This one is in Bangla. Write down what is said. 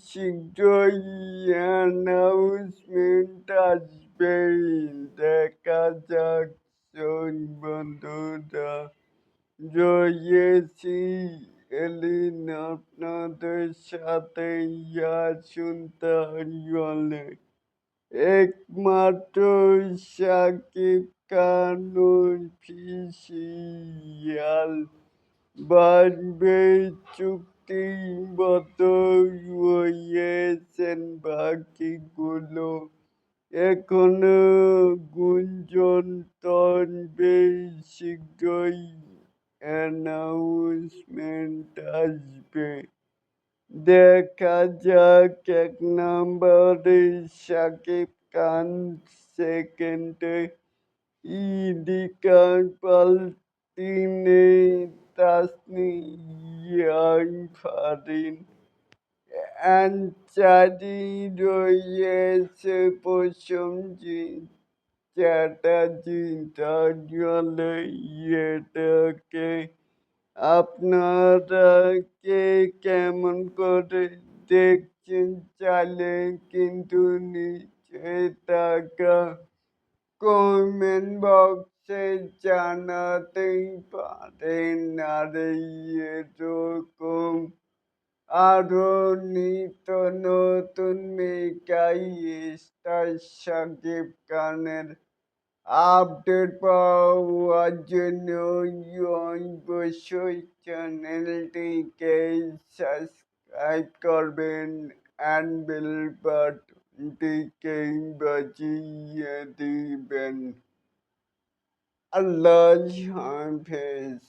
শীঘ্রই অ্যানাউন্সমেন্ট আসবে। দেখা যাক। বন্ধুরা, রয়েছি এলিন আপনাদের সাথে। শুনতে হলে একমাত্র সাকিব খান অফিসিয়াল বাড়বে চুক্তিবদ্ধ হয়েছেন বাকিগুলো এখনো গুঞ্জন, তবে শীঘ্রই অ্যানাউন্সমেন্ট আসবে। দেখা যাক। ১ নম্বরে শাকিব খান, সেকেন্ডে ইদিকা পালতিনে তাসনিয়া ফারিন, চারি রয়েছে প্রসেনজিৎ চ্যাটার্জি। তাহলে এটাকে আপনারা কে কেমন করে দেখছেন? চাইলে কিন্তু নিচে থাকা কমেন্ট বক্সে জানাতেই পারেন। আর এরকম আরো নিত্য নতুন মেগা স্টার শাকিব খানের আপডেট পাওয়ার জন্য অবশ্যই চ্যানেলটিকে সাবস্ক্রাইব করবেন অ্যান্ড বেল বাটনটিকে বাজিয়ে দিবেন। আল্লাহ হাফেজ।